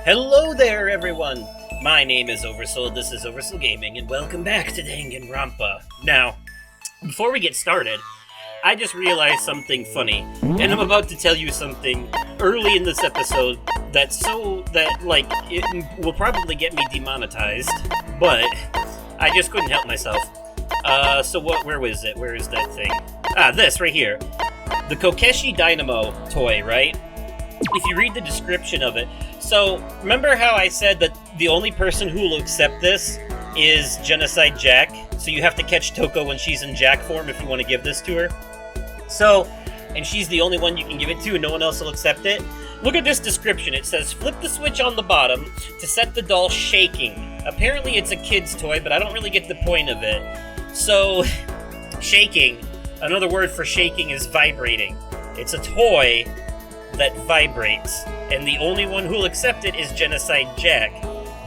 Hello there, everyone! My name is Oversoul, this is Oversoul Gaming, and welcome back to Danganronpa. Now, before we get started, I just realized something funny, and I'm about to tell you something early in this episode it will probably get me demonetized, but I just couldn't help myself. Where was it? Where is that thing? This, right here. The Kokeshi Dynamo toy, right? If you read the description of it, so remember how I said that the only person who will accept this is Genocide Jack? So you have to catch Toko when she's in Jack form if you want to give this to her. And she's the only one you can give it to and no one else will accept it. Look at this description. It says, flip the switch on the bottom to set the doll shaking. Apparently it's a kid's toy, but I don't really get the point of it. So, shaking. Another word for shaking is vibrating. It's a toy that vibrates, and the only one who'll accept it is Genocide Jack,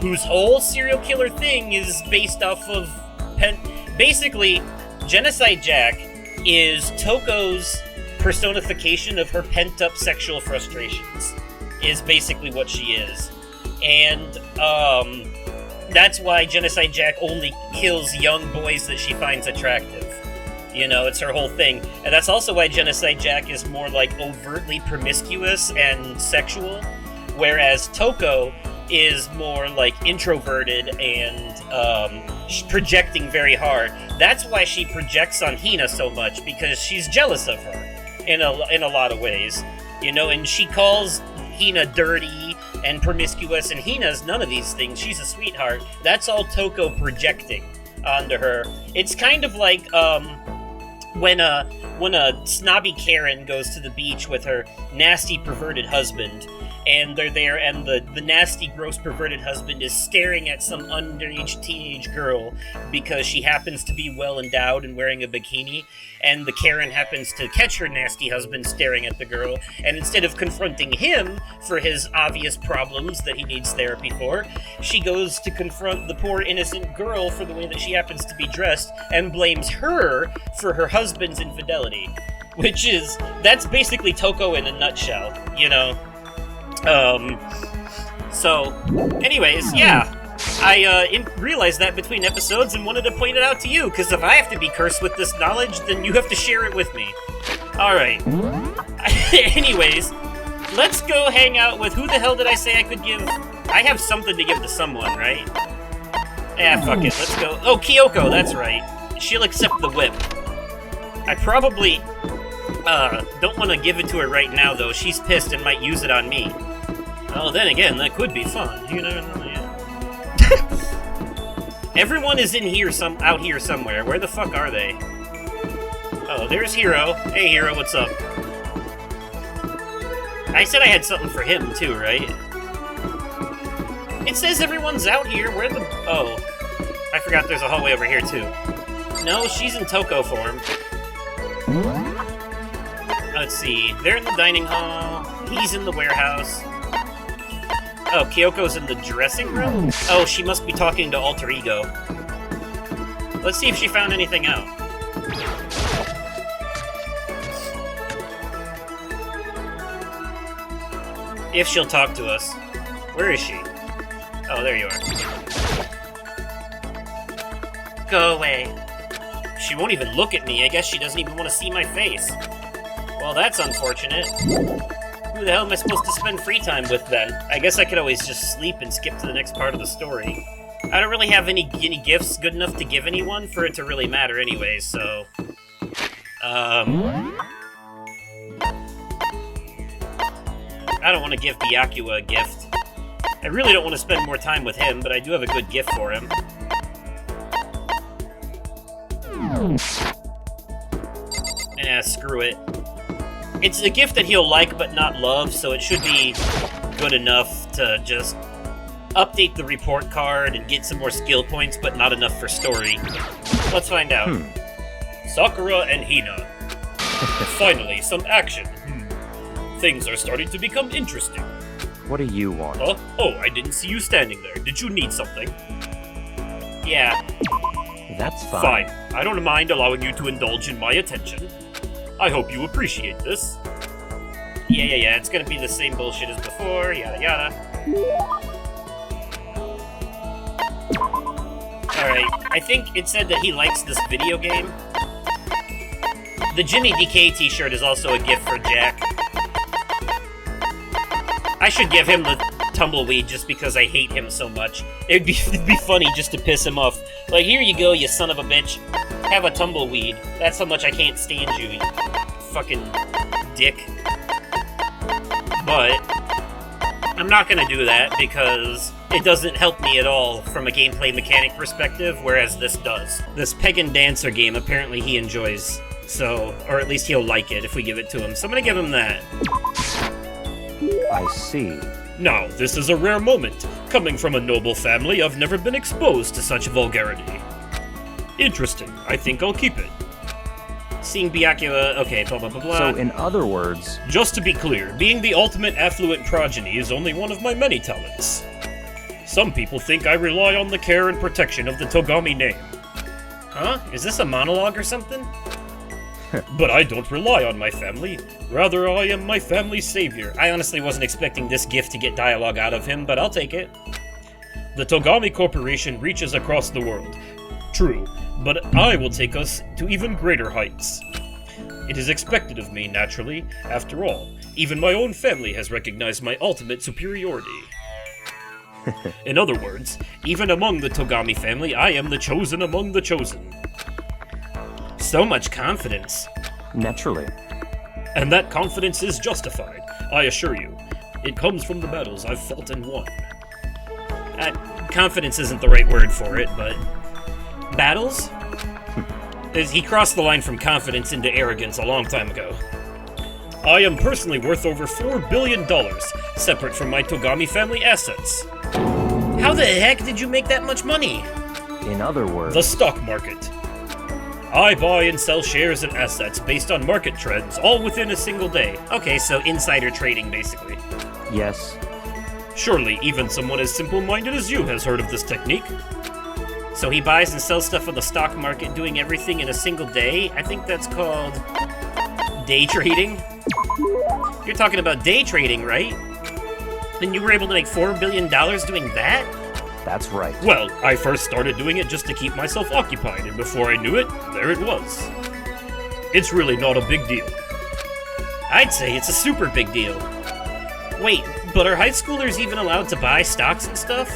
whose whole serial killer thing is based off of basically, Genocide Jack is Toko's personification of her pent-up sexual frustrations, is basically what she is. And, that's why Genocide Jack only kills young boys that she finds attractive. You know, it's her whole thing. And that's also why Genocide Jack is more, overtly promiscuous and sexual, whereas Toko is more, introverted and, projecting very hard. That's why she projects on Hina so much, because she's jealous of her, in a lot of ways. You know, and she calls Hina dirty and promiscuous, and Hina's none of these things. She's a sweetheart. That's all Toko projecting onto her. It's kind of like, when a snobby Karen goes to the beach with her nasty perverted husband, and they're there, and the nasty, gross, perverted husband is staring at some underage teenage girl because she happens to be well endowed and wearing a bikini, and the Karen happens to catch her nasty husband staring at the girl, and instead of confronting him for his obvious problems that he needs therapy for, she goes to confront the poor innocent girl for the way that she happens to be dressed, and blames her for her husband's infidelity. That's basically Toko in a nutshell, you know? Anyways, yeah. I realized that between episodes and wanted to point it out to you, because if I have to be cursed with this knowledge, then you have to share it with me. Alright. Anyways, let's go hang out with... Who the hell did I say I could give... I have something to give to someone, right? Yeah, fuck it. Let's go... Oh, Kyoko, that's right. She'll accept the whip. I probably... don't want to give it to her right now, though. She's pissed and might use it on me. Oh, then again, that could be fun. You never know. Everyone is out here somewhere. Where the fuck are they? Oh, there's Hiro. Hey, Hiro, what's up? I said I had something for him, too, right? It says everyone's out here. Where the... Oh. I forgot there's a hallway over here, too. No, she's in Toko form. Let's see. They're in the dining hall. He's in the warehouse. Oh, Kyoko's in the dressing room? Oh, she must be talking to Alter Ego. Let's see if she found anything out. If she'll talk to us. Where is she? Oh, there you are. Go away. She won't even look at me. I guess she doesn't even want to see my face. Well, that's unfortunate. Who the hell am I supposed to spend free time with, then? I guess I could always just sleep and skip to the next part of the story. I don't really have any gifts good enough to give anyone for it to really matter anyway, so... I don't want to give Byakuya a gift. I really don't want to spend more time with him, but I do have a good gift for him. Yeah, screw it. It's a gift that he'll like but not love, so it should be good enough to just update the report card and get some more skill points, but not enough for story. Let's find out. Sakura and Hina. Finally, some action. Things are starting to become interesting. What do you want? Huh? Oh, I didn't see you standing there. Did you need something? Yeah. That's fine. Fine. I don't mind allowing you to indulge in my attention. I hope you appreciate this. Yeah, it's gonna be the same bullshit as before, yada yada. Alright, I think it said that he likes this video game. The Jimmy DK t-shirt is also a gift for Jack. I should give him the tumbleweed just because I hate him so much. It'd be funny just to piss him off. Like, here you go, you son of a bitch. Have a tumbleweed. That's how much I can't stand you, you fucking dick. But I'm not gonna do that because it doesn't help me at all from a gameplay mechanic perspective, whereas this does. This Pagan Dancer game, apparently he enjoys, so, or at least he'll like it if we give it to him. So I'm gonna give him that. I see. Now, this is a rare moment. Coming from a noble family, I've never been exposed to such vulgarity. Interesting. I think I'll keep it. Seeing Byakuya, okay, blah blah blah blah. So, in other words... Just to be clear, being the ultimate affluent progeny is only one of my many talents. Some people think I rely on the care and protection of the Togami name. Huh? Is this a monologue or something? But I don't rely on my family. Rather, I am my family's savior. I honestly wasn't expecting this gift to get dialogue out of him, but I'll take it. The Togami Corporation reaches across the world. True, but I will take us to even greater heights. It is expected of me, naturally. After all, even my own family has recognized my ultimate superiority. In other words, even among the Togami family, I am the chosen among the chosen. So much confidence. Naturally. And that confidence is justified, I assure you. It comes from the battles I've fought and won. Confidence isn't the right word for it, but... Battles? He crossed the line from confidence into arrogance a long time ago. I am personally worth over $4 billion, separate from my Togami family assets. How the heck did you make that much money? In other words... The stock market. I buy and sell shares and assets based on market trends, all within a single day. Okay, so insider trading, basically. Yes. Surely even someone as simple-minded as you has heard of this technique. So he buys and sells stuff on the stock market, doing everything in a single day? I think that's called... day trading? You're talking about day trading, right? And you were able to make $4 billion doing that? That's right. Well, I first started doing it just to keep myself occupied, and before I knew it, there it was. It's really not a big deal. I'd say it's a super big deal. Wait, but are high schoolers even allowed to buy stocks and stuff?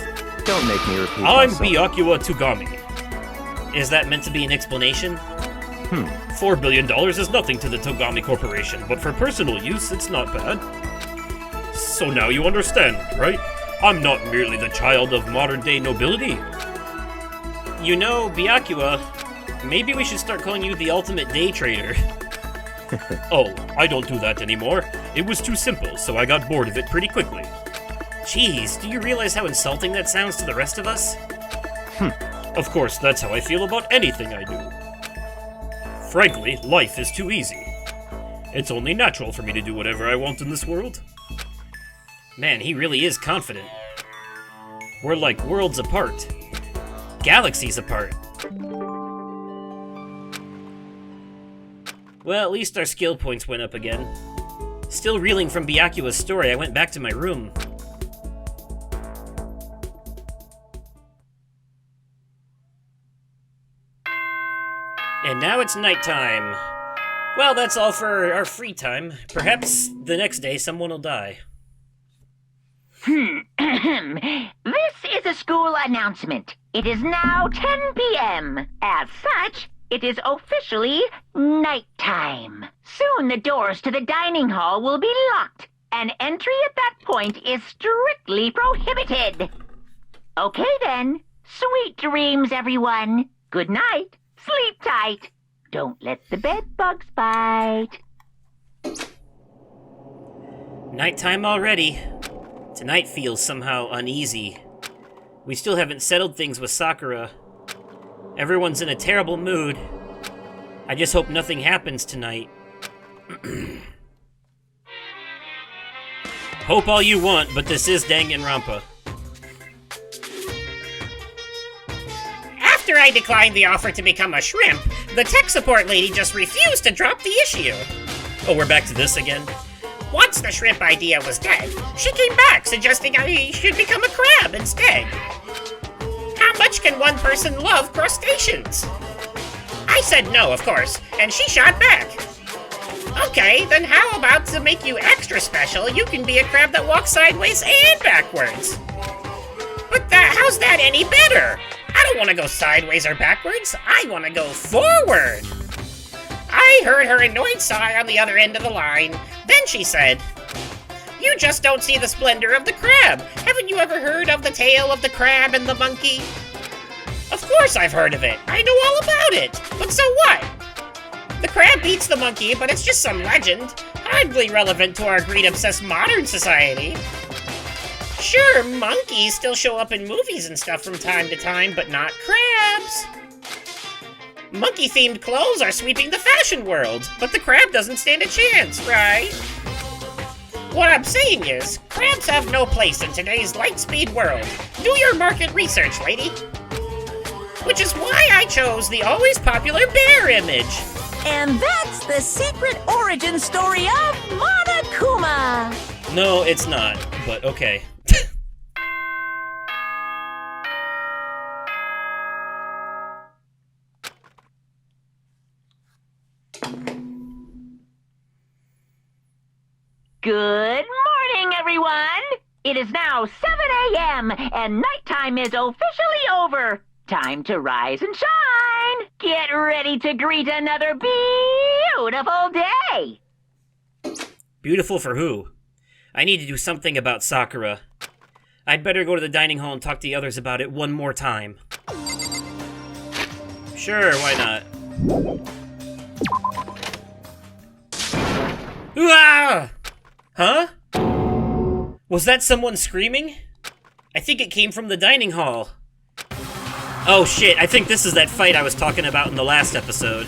Don't make me repeat I'm myself. Byakuya Togami. Is that meant to be an explanation? $4 billion is nothing to the Togami Corporation, but for personal use, it's not bad. So now you understand, right? I'm not merely the child of modern-day nobility. You know, Byakuya, maybe we should start calling you the ultimate day trader. Oh, I don't do that anymore. It was too simple, so I got bored of it pretty quickly. Jeez, do you realize how insulting that sounds to the rest of us? Of course, that's how I feel about anything I do. Frankly, life is too easy. It's only natural for me to do whatever I want in this world. Man, he really is confident. We're like worlds apart. Galaxies apart. Well, at least our skill points went up again. Still reeling from Byakuya's story, I went back to my room. And now it's nighttime. Well, that's all for our free time. Perhaps the next day someone will die. This is a school announcement. It is now 10 p.m. As such, it is officially nighttime. Soon the doors to the dining hall will be locked, and entry at that point is strictly prohibited. Okay then. Sweet dreams, everyone. Good night. Sleep tight. Don't let the bed bugs bite. Nighttime already. Tonight feels somehow uneasy. We still haven't settled things with Sakura. Everyone's in a terrible mood. I just hope nothing happens tonight. Hope all you want, but this is Danganronpa. After I declined the offer to become a shrimp, the tech support lady just refused to drop the issue. Oh, we're back to this again? Once the shrimp idea was dead, she came back suggesting I should become a crab instead. How much can one person love crustaceans? I said no, of course, and she shot back. Okay, then how about to make you extra special, you can be a crab that walks sideways and backwards? But how's that any better? I don't want to go sideways or backwards, I want to go forward. I heard her annoyed sigh on the other end of the line. Then she said, "You just don't see the splendor of the crab. Haven't you ever heard of the tale of the crab and the monkey?" Of course I've heard of it. I know all about it. But so what? The crab beats the monkey, but it's just some legend. Hardly relevant to our greed-obsessed modern society. Sure, monkeys still show up in movies and stuff from time to time, but not crabs. Monkey-themed clothes are sweeping the fashion world, but the crab doesn't stand a chance, right? What I'm saying is, crabs have no place in today's light-speed world. Do your market research, lady. Which is why I chose the always popular bear image. And that's the secret origin story of Monokuma. No, it's not, but okay. Good morning, everyone! It is now 7 a.m., and nighttime is officially over. Time to rise and shine! Get ready to greet another beautiful day! Beautiful for who? I need to do something about Sakura. I'd better go to the dining hall and talk to the others about it one more time. Sure, why not? Ah! Huh? Was that someone screaming? I think it came from the dining hall. Oh shit, I think this is that fight I was talking about in the last episode.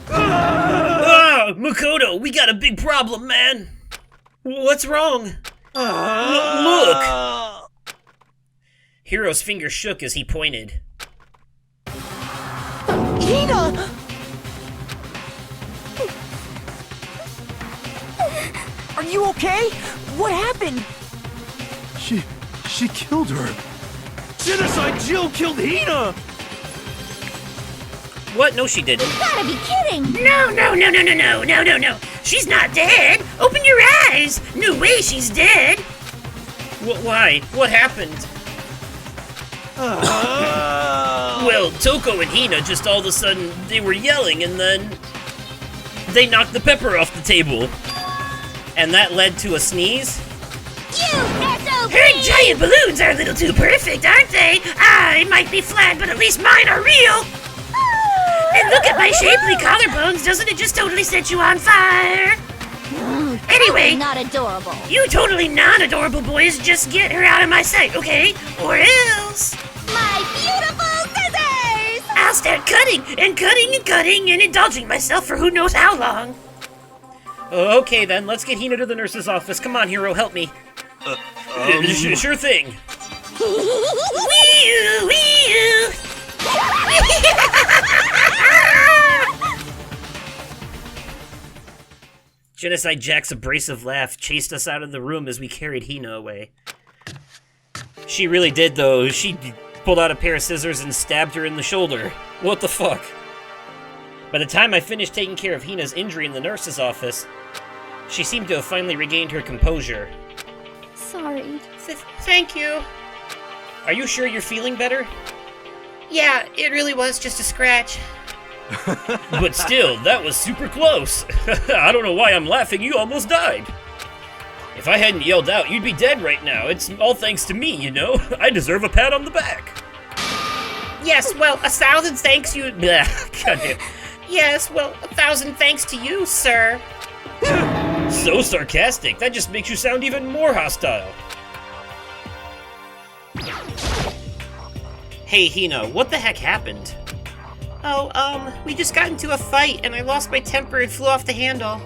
Ah, Makoto, we got a big problem, man. What's wrong? Look! Hiro's finger shook as he pointed. Hina! Are you okay? What happened? She killed her. Genocide Jill killed Hina! What? No, she didn't. You gotta be kidding! No. She's not dead. Open your eyes. No way she's dead. Why? What happened? Well, Toko and Hina just all of a sudden, they were yelling and then they knocked the pepper off the table. And that led to a sneeze? You SOB! Her giant balloons are a little too perfect, aren't they? It might be flat, but at least mine are real. And look at my shapely collarbones. Doesn't it just totally set you on fire? Anyway, Not adorable. you totally non-adorable boys just get her out of my sight, okay? Or else My beautiful scissors! I'll start cutting and indulging myself for who knows how long. Okay then, let's get Hina to the nurse's office. Come on, Hiro, help me. Sure thing. Wee-oo, wee-oo. Genocide Jack's abrasive laugh chased us out of the room as we carried Hina away. She really did, though. She pulled out a pair of scissors and stabbed her in the shoulder. What the fuck? By the time I finished taking care of Hina's injury in the nurse's office, she seemed to have finally regained her composure. Sorry. Thank you. Are you sure you're feeling better? Yeah, it really was just a scratch. But still, that was super close. I don't know why I'm laughing, you almost died. If I hadn't yelled out, you'd be dead right now. It's all thanks to me, you know? I deserve a pat on the back. Yes, well, 1,000 thanks you... Goddamn. Yes, well, 1,000 thanks to you, sir. So sarcastic, that just makes you sound even more hostile. Hey, Hina, what the heck happened? Oh, we just got into a fight and I lost my temper and flew off the handle.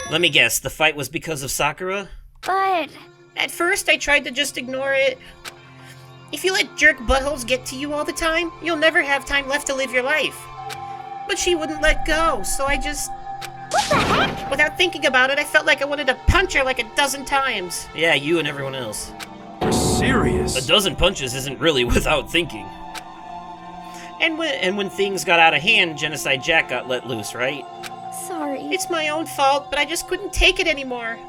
Let me guess, the fight was because of Sakura? But... At first, I tried to just ignore it. If you let jerk buttholes get to you all the time, you'll never have time left to live your life. But she wouldn't let go, so I just... What the heck? Without thinking about it, I felt like I wanted to punch her like a dozen times. Yeah, you and everyone else. You're serious? A dozen punches isn't really without thinking. And when things got out of hand, Genocide Jack got let loose, right? Sorry. It's my own fault, but I just couldn't take it anymore.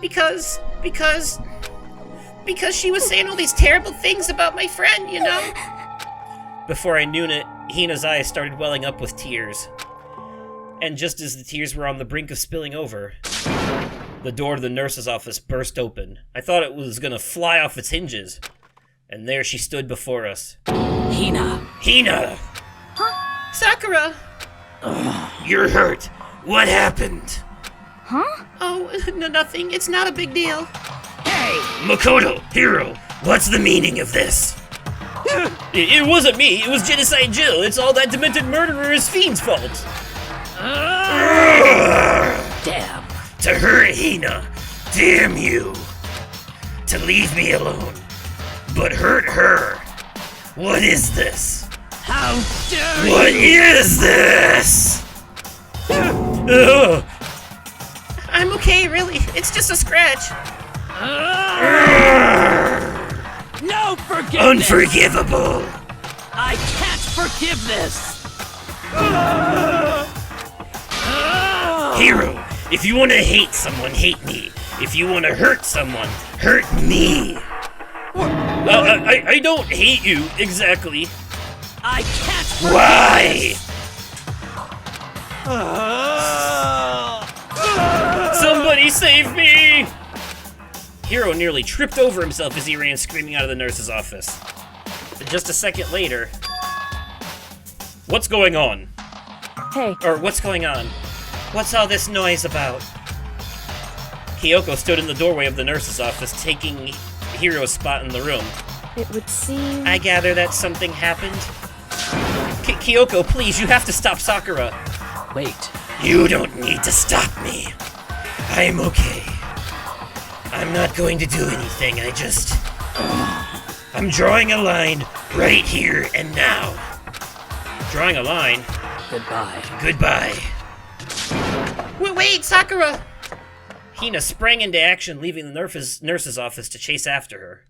Because she was saying all these terrible things about my friend, you know? Before I knew it, Hina's eyes started welling up with tears. And just as the tears were on the brink of spilling over, the door to the nurse's office burst open. I thought it was gonna fly off its hinges. And there she stood before us. Hina. Hina! Sakura! You're hurt. What happened? Oh, nothing. It's not a big deal. Makoto, Hiro, what's the meaning of this? It wasn't me, it was Genocide Jill. It's all that demented murderer's fiend's fault. Damn. To her, Hina, damn you. To leave me alone, but hurt her. What is this? How dare you! What is this? Ugh. I'm okay, really. It's just a scratch. No forgiveness! Unforgivable. I can't forgive this! Hero, if you want to hate someone, hate me. If you want to hurt someone, hurt me. I don't hate you, exactly. I can't forgive Why? Somebody save me! Hero nearly tripped over himself as he ran screaming out of the nurse's office. But just a second later... What's going on? Hey, Or what's going on? What's all this noise about? Kyoko stood in the doorway of the nurse's office, taking Hiro's spot in the room. it would seem... I gather that something happened? Kyoko, please, you have to stop Sakura. Wait. You don't need to stop me. I'm okay. I'm not going to do anything, I'm drawing a line right here and now. Drawing a line? Goodbye. Goodbye. Wait, Sakura! Hina sprang into action, leaving the nurse's office to chase after her.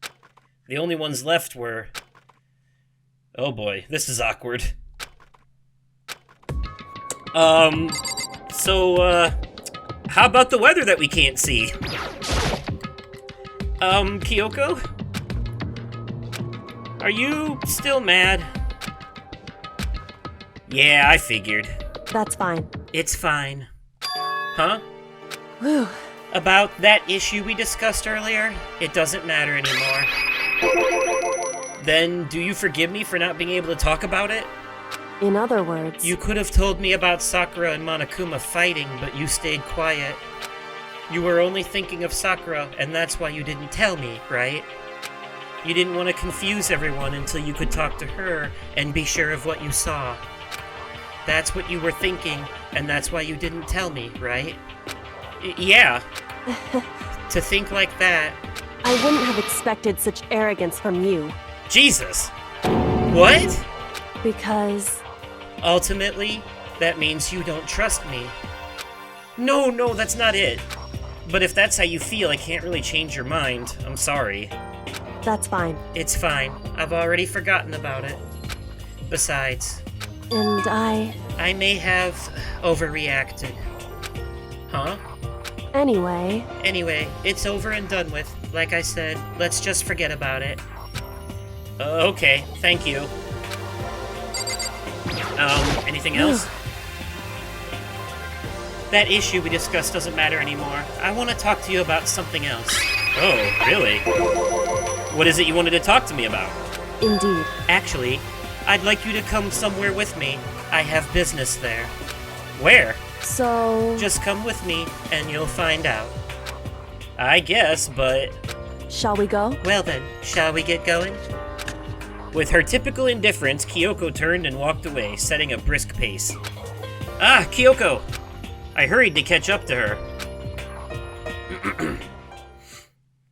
The only ones left were... Oh boy, this is awkward. How about the weather that we can't see? Kyoko? Are you still mad? Yeah, I figured. That's fine. It's fine. Huh? Whew. About that issue we discussed earlier? It doesn't matter anymore. Then, do you forgive me for not being able to talk about it? In other words... You could have told me about Sakura and Monokuma fighting, but you stayed quiet. You were only thinking of Sakura, and that's why you didn't tell me, right? You didn't want to confuse everyone until you could talk to her and be sure of what you saw. That's what you were thinking, and that's why you didn't tell me, right? Yeah. To think like that. I wouldn't have expected such arrogance from you. Jesus! What? Because... Ultimately, that means you don't trust me. No, that's not it. But if that's how you feel, I can't really change your mind. I'm sorry. That's fine. It's fine. I've already forgotten about it. Besides, And I may have overreacted. Huh? Anyway... Anyway, it's over and done with. Like I said, let's just forget about it. Okay, thank you. Anything else? That issue we discussed doesn't matter anymore. I want to talk to you about something else. Oh, really? What is it you wanted to talk to me about? Indeed. Actually, I'd like you to come somewhere with me. I have business there. Where? So... Just come with me, and you'll find out. I guess, but... Shall we go? Well then, shall we get going? With her typical indifference, Kyoko turned and walked away, setting a brisk pace. Ah, Kyoko! I hurried to catch up to her.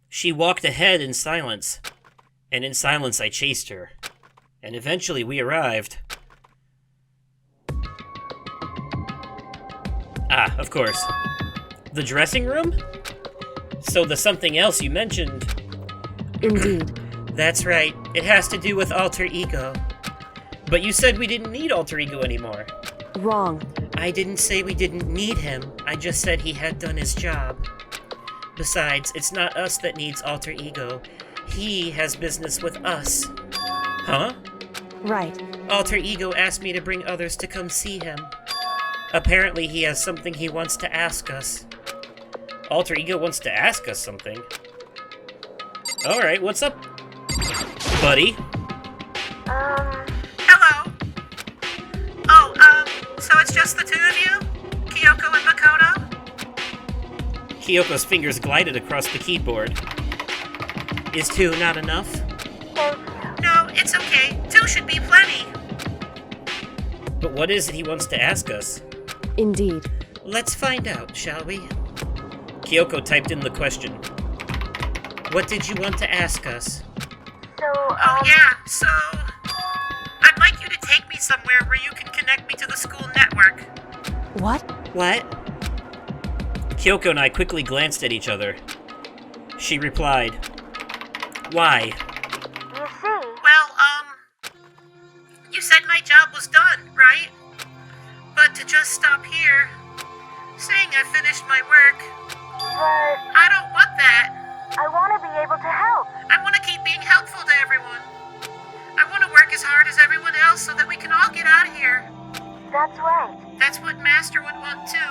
She walked ahead in silence, and in silence I chased her. And eventually we arrived. Ah, of course. The dressing room? So the something else you mentioned. Indeed. That's right. It has to do with alter ego. But you said we didn't need alter ego anymore. Wrong. I didn't say we didn't need him. I just said he had done his job. Besides, it's not us that needs alter ego. He has business with us. Huh? Right. Alter ego asked me to bring others to come see him. Apparently he has something he wants to ask us. Alter ego wants to ask us something. Alright, what's up, buddy? Hello? Oh, so it's just the two of you? Kyoko and Makoto? Kyoko's fingers glided across the keyboard. Is two not enough? No, it's okay. Two should be plenty. But what is it he wants to ask us? Indeed. Let's find out, shall we? Kyoko typed in the question. What did you want to ask us? Oh, So I'd like you to take me somewhere where you can connect me to the school network. What? What? Kyoko and I quickly glanced at each other. She replied, "Why?" Well, You said my job was done, right? But to just stop here, saying I finished my work, but I don't want that. I want to be able to help. I want to keep being helpful to everyone. I want to work as hard as everyone else so that we can all get out of here. That's right. That's what Master would want too.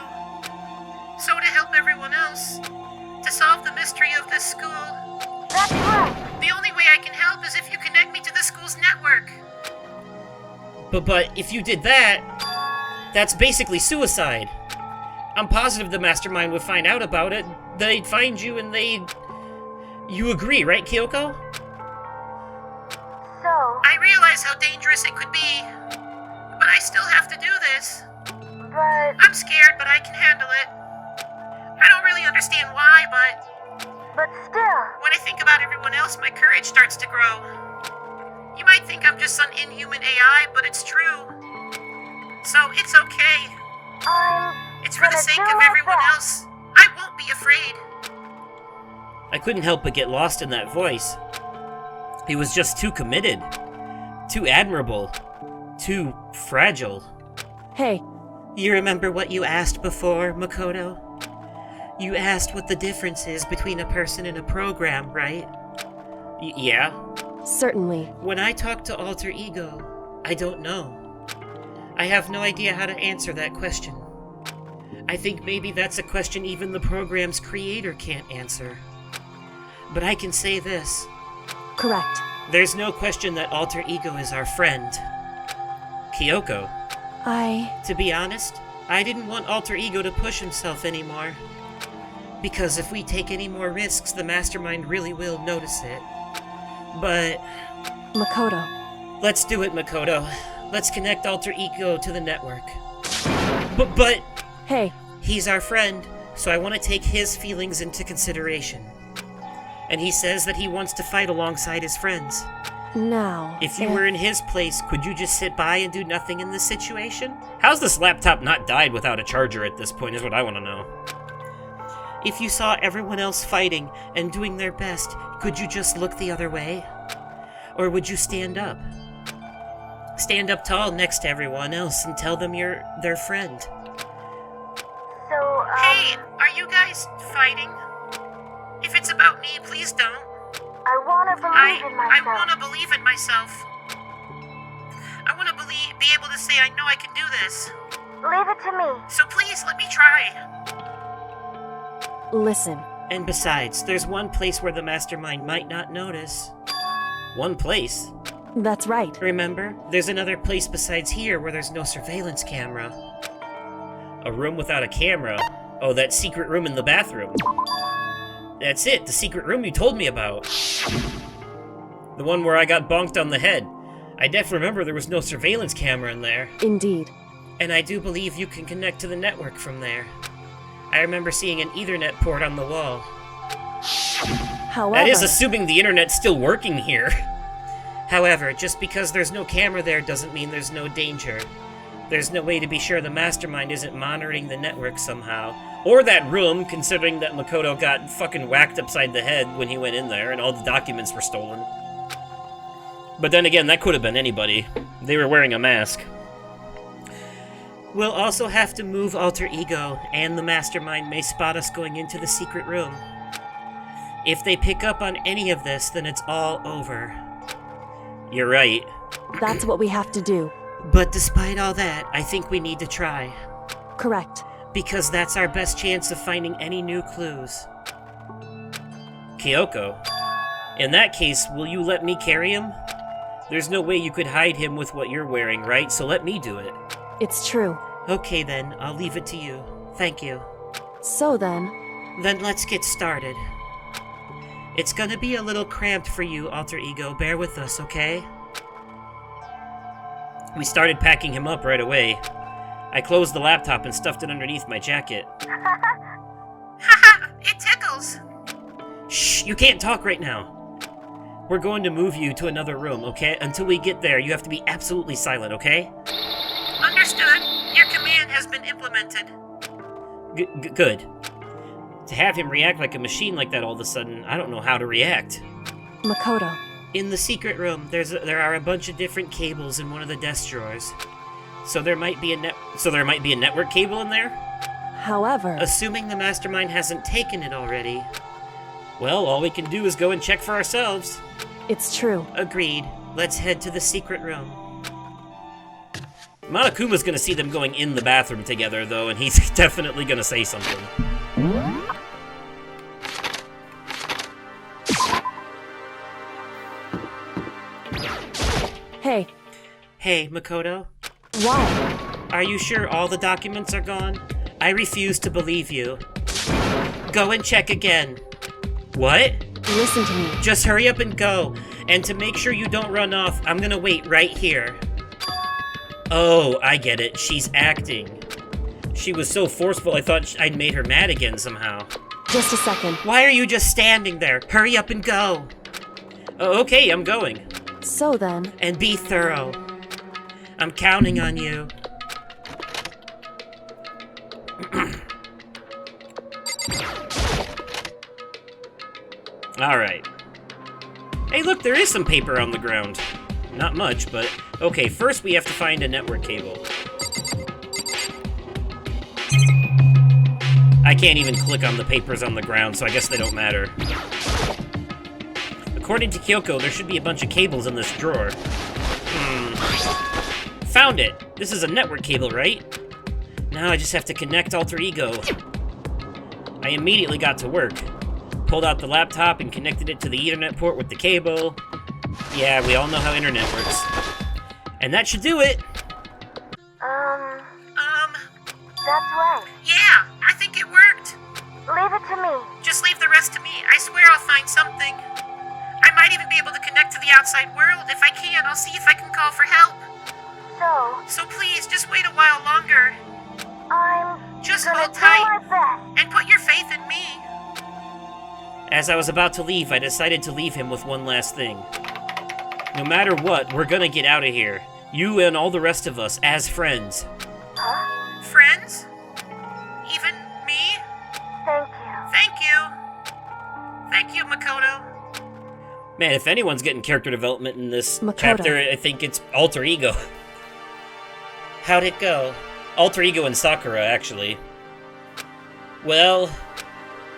So to help everyone else, to solve the mystery of this school, That's right. the only way I can help is if you connect me to the school's network. But if you did that, that's basically suicide. I'm positive the mastermind would find out about it. They'd find you and they'd... You agree, right, Kyoko? So, I realize how dangerous it could be, but I still have to do this. but I'm scared, but I can handle it. I don't really understand why, but still, when I think about everyone else, my courage starts to grow. You might think I'm just some inhuman AI, but it's true. So it's okay. It's for the gonna sake do of my everyone best. else. I won't be afraid. I couldn't help but get lost in that voice. He was just too committed, too admirable, too fragile. Hey, You remember what you asked before, Makoto? You asked what the difference is between a person and a program, right? Yeah? certainly. When I talk to Alter Ego, I don't know. I have no idea how to answer that question. I think maybe that's a question even the program's creator can't answer. But I can say this. Correct. There's no question that Alter Ego is our friend. Kyoko. To be honest, I didn't want Alter Ego to push himself anymore. Because if we take any more risks, the Mastermind really will notice it. But Makoto. let's do it, Makoto. Let's connect Alter Ego to the network. But Hey, he's our friend, so I want to take his feelings into consideration. And he says that he wants to fight alongside his friends. now. If you were in his place, could you just sit by and do nothing in this situation? How's this laptop not died without a charger at this point is what I want to know. If you saw everyone else fighting and doing their best, could you just look the other way? Or would you stand up? Stand up tall next to everyone else and tell them you're their friend. So, Hey, are you guys fighting? If it's about me, please don't. I want to believe in I myself. want to believe in myself. I want to be able to say I know I can do this. Leave it to me. So please, let me try. Listen. And besides, there's one place where the Mastermind might not notice. One place. That's right. Remember? There's another place besides here where there's no surveillance camera. A room without a camera. Oh, that secret room in the bathroom. That's it, the secret room you told me about. The one where I got bonked on the head. I definitely remember there was no surveillance camera in there. Indeed. And I do believe you can connect to the network from there. I remember seeing an Ethernet port on the wall. However, That is assuming the internet's still working here. However, just because there's no camera there doesn't mean there's no danger. There's no way to be sure the mastermind isn't monitoring the network somehow. Or that room, considering that Makoto got fucking whacked upside the head when he went in there and all the documents were stolen. But then again, that could have been anybody. They were wearing a mask. We'll also have to move Alter Ego, and the mastermind may spot us going into the secret room. If they pick up on any of this, then it's all over. You're right. That's what we have to do. But despite all that, I think we need to try. Correct. Because that's our best chance of finding any new clues. Kyoko, in that case, will you let me carry him? There's no way you could hide him with what you're wearing, right? So let me do it. It's true. Okay then, I'll leave it to you. Thank you. So then... Then let's get started. It's gonna be a little cramped for you, Alter Ego. Bear with us, okay? We started packing him up right away. I closed the laptop and stuffed it underneath my jacket. Haha, it tickles. Shh, you can't talk right now. We're going to move you to another room, okay? Until we get there, you have to be absolutely silent, okay? Understood. Your command has been implemented. Good. To have him react like a machine like that all of a sudden, I don't know how to react. Makoto. In the secret room, there are a bunch of different cables in one of the desk drawers. So there might be a network cable in there? However... Assuming the mastermind hasn't taken it already. Well, all we can do is go and check for ourselves. It's true. Agreed. Let's head to the secret room. Monokuma's gonna see them going in the bathroom together, though, and he's definitely gonna say something. Hey. Hey, Makoto. Why? Are you sure all the documents are gone? I refuse to believe you. Go and check again. What? Listen to me. Just hurry up and go. And to make sure you don't run off, I'm gonna wait right here. Oh, I get it. She's acting. She was so forceful, I thought I'd made her mad again somehow. Just a second. Why are you just standing there? Hurry up and go. Oh, okay, I'm going. So then... And be thorough. I'm counting on you. Alright. Hey, look, there is some paper on the ground. Not much, but... Okay, first we have to find a network cable. I can't even click on the papers on the ground, so I guess they don't matter. According to Kyoko, there should be a bunch of cables in this drawer. Found it! This is a network cable, right? Now I just have to connect Alter Ego. I immediately got to work. Pulled out the laptop and connected it to the Ethernet port with the cable. Yeah, we all know how internet works. And that should do it! That's right. Yeah, I think it worked. Leave it to me. Just leave the rest to me. I swear I'll find something. I might even be able to connect to the outside world. If I can, I'll see if I can call for help. So please, just wait a while longer. I'm Just gonna hold do tight. my best. And put your faith in me. As I was about to leave, I decided to leave him with one last thing. No matter what, we're gonna get out of here. You and all the rest of us, as friends. Huh? Friends? Even me? Thank you. Thank you. Thank you, Makoto. Man, if anyone's getting character development in this Makoto. chapter, I think it's Alter Ego. How'd it go? Alter Ego and Sakura, actually. Well,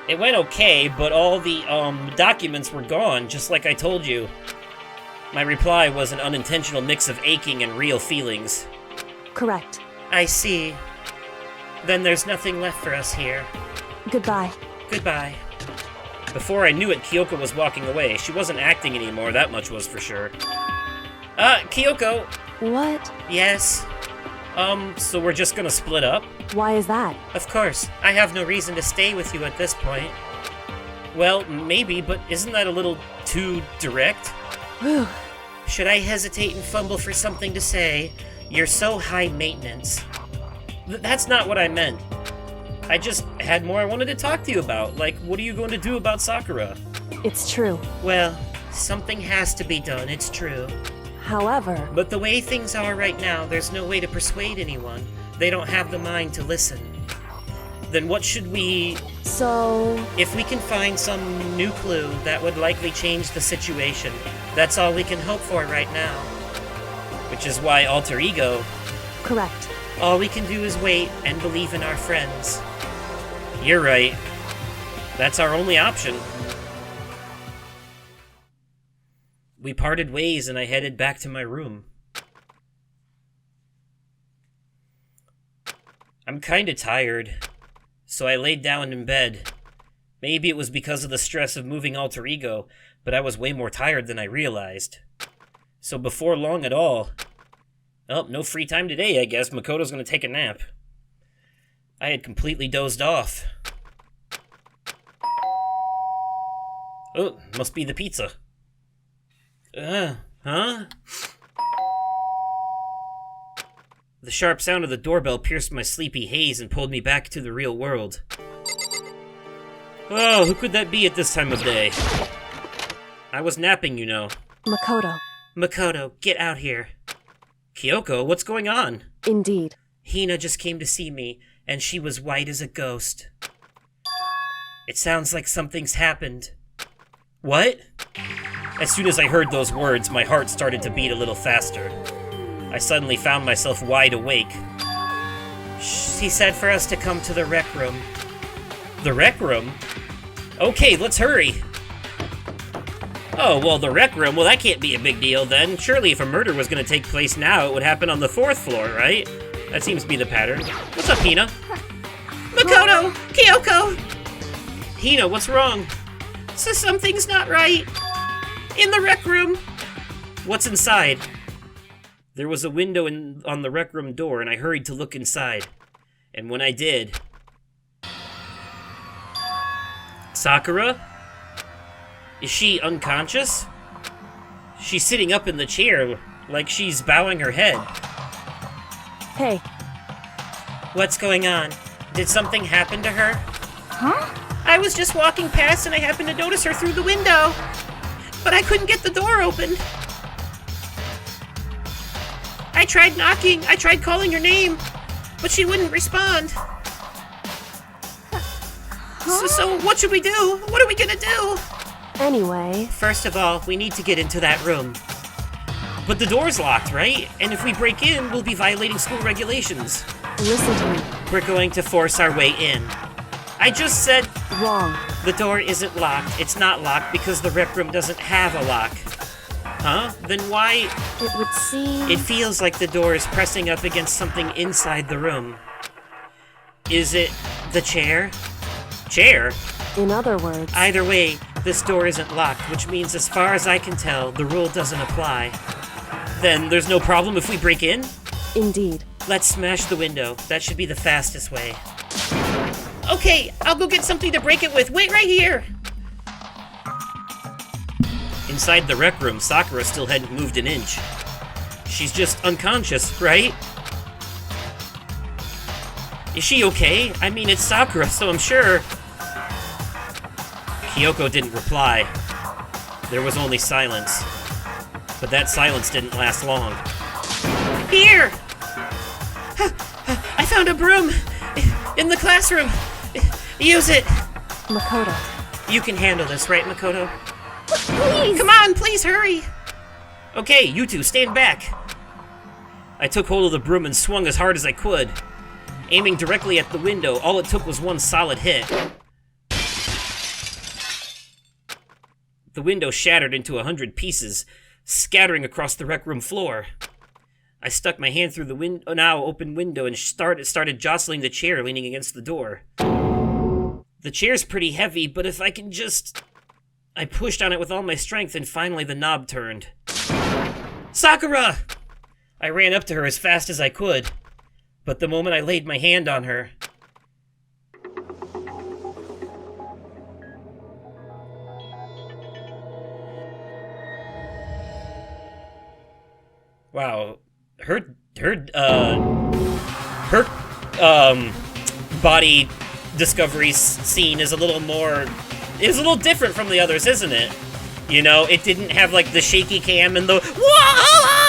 it went okay, but all the, documents were gone, just like I told you. My reply was an unintentional mix of aching and real feelings. Correct. I see. Then there's nothing left for us here. Goodbye. Goodbye. Before I knew it, Kyoko was walking away. She wasn't acting anymore, that much was for sure. Kyoko! What? Yes? So we're just gonna split up? Why is that? Of course. I have no reason to stay with you at this point. Well, maybe, but isn't that a little too direct? Whew. Should I hesitate and fumble for something to say? You're so high maintenance. That's not what I meant. I just had more I wanted to talk to you about. Like, what are you going to do about Sakura? It's true. Well, something has to be done, it's true. However, But the way things are right now, there's no way to persuade anyone. They don't have the mind to listen. Then what should we... so... If we can find some new clue, that would likely change the situation. That's all we can hope for right now. Which is why alter ego. Correct. All we can do is wait and believe in our friends. You're right. That's our only option. We parted ways and I headed back to my room. I'm kinda tired, so I laid down in bed. Maybe it was because of the stress of moving alter ego, but I was way more tired than I realized. So before long at all... Oh, no free time today, I guess. Makoto's gonna take a nap. I had completely dozed off. Oh, must be the pizza. Huh? The sharp sound of the doorbell pierced my sleepy haze and pulled me back to the real world. Oh, who could that be at this time of day? I was napping, you know. Makoto. Makoto, get out here. Kyoko, what's going on? Indeed. Hina just came to see me, and she was white as a ghost. It sounds like something's happened. What? As soon as I heard those words, my heart started to beat a little faster. I suddenly found myself wide awake. She said for us to come to the rec room. The rec room? Okay, let's hurry. Oh, well, the rec room, well, that can't be a big deal then. Surely if a murder was going to take place now, it would happen on the 4th floor, right? That seems to be the pattern. What's up, Hina? Makoto! Kyoko! Hina, what's wrong? So something's not right. In the rec room. What's inside? There was a window on the rec room door, and I hurried to look inside. And when I did... Sakura? Is she unconscious? She's sitting up in the chair, like she's bowing her head. Hey. What's going on? Did something happen to her? Huh? I was just walking past and I happened to notice her through the window. But I couldn't get the door open. I tried knocking, I tried calling her name, but she wouldn't respond. So what should we do? What are we gonna do? Anyway... First of all, we need to get into that room. But the door's locked, right? And if we break in, we'll be violating school regulations. Listen to me. We're going to force our way in. I just said... Wrong. The door isn't locked. It's not locked because the rec room doesn't have a lock. Huh? Then why... It would seem... It feels like the door is pressing up against something inside the room. Is it the chair? Chair? In other words... Either way, this door isn't locked, which means as far as I can tell, the rule doesn't apply. Then there's no problem if we break in? Indeed. Let's smash the window. That should be the fastest way. Okay, I'll go get something to break it with. Wait right here! Inside the rec room, Sakura still hadn't moved an inch. She's just unconscious, right? Is she okay? I mean, it's Sakura, so I'm sure... Kyoko didn't reply. There was only silence. But that silence didn't last long. Here! I found a broom! In the classroom! Use it! Makoto. You can handle this, right, Makoto? Please! Come on, please hurry! Okay, you two, stand back! I took hold of the broom and swung as hard as I could. Aiming directly at the window, all it took was one solid hit. The window shattered into 100 pieces, scattering across the rec room floor. I stuck my hand through the now open window and started jostling the chair leaning against the door. The chair's pretty heavy, but if I can just... I pushed on it with all my strength and finally the knob turned. Sakura! I ran up to her as fast as I could, but the moment I laid my hand on her... Wow, her body discovery scene is a little different from the others, isn't it? You know, it didn't have like the shaky cam and the whoa!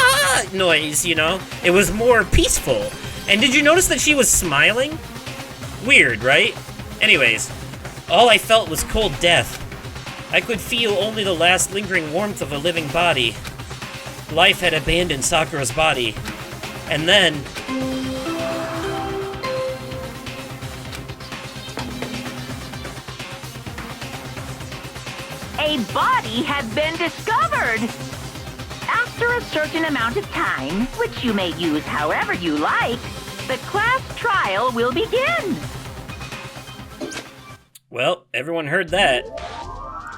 noise, you know? It was more peaceful. And did you notice that she was smiling? Weird, right? Anyways, all I felt was cold death. I could feel only the last lingering warmth of a living body. Life had abandoned Sakura's body. And then... A body had been discovered! After a certain amount of time, which you may use however you like, the class trial will begin. Well, everyone heard that.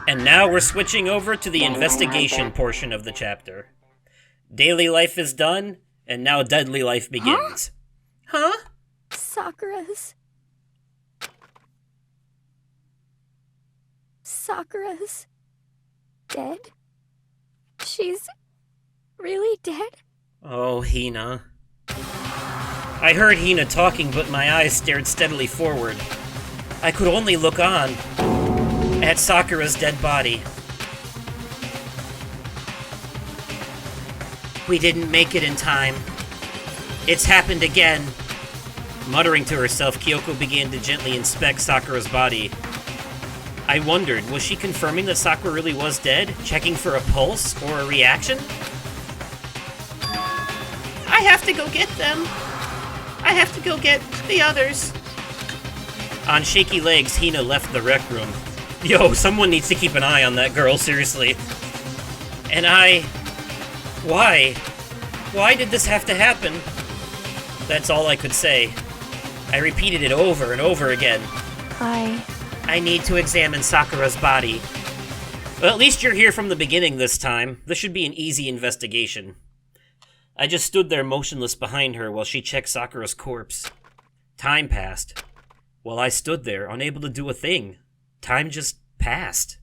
And now we're switching over to the investigation portion of the chapter. Daily life is done, and now deadly life begins. Huh? Sakura's dead? She's really dead? Oh, Hina. I heard Hina talking, but my eyes stared steadily forward. I could only look on at Sakura's dead body. We didn't make it in time. It's happened again. Muttering to herself, Kyoko began to gently inspect Sakura's body. I wondered, was she confirming that Sakura really was dead? Checking for a pulse or a reaction? I have to go get them. I have to go get the others. On shaky legs, Hina left the rec room. Yo, someone needs to keep an eye on that girl, seriously. And Why? Why did this have to happen? That's all I could say. I repeated it over and over again. I need to examine Sakura's body. Well, at least you're here from the beginning this time. This should be an easy investigation. I just stood there motionless behind her while she checked Sakura's corpse. Time passed. While I stood there, unable to do a thing. Time just passed.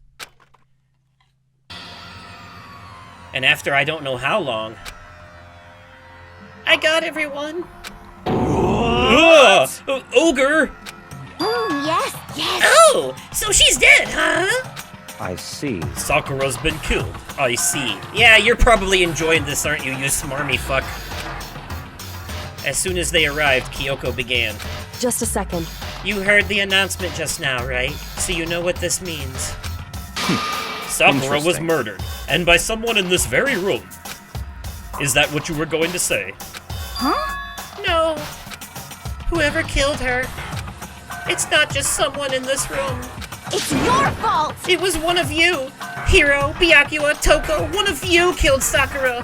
And after I don't know how long... I got everyone. Ogre! Yes. Oh, so she's dead, huh? I see. Sakura's been killed. I see. Yeah, you're probably enjoying this, aren't you, you smarmy fuck? As soon as they arrived, Kyoko began. Just a second. You heard the announcement just now, right? So you know what this means. Sakura was Interesting. Murdered, and by someone in this very room. Is that what you were going to say? No. Whoever killed her. It's not just someone in this room. It's your fault! It was one of you. Hiro, Byakuya, Toko, one of you killed Sakura.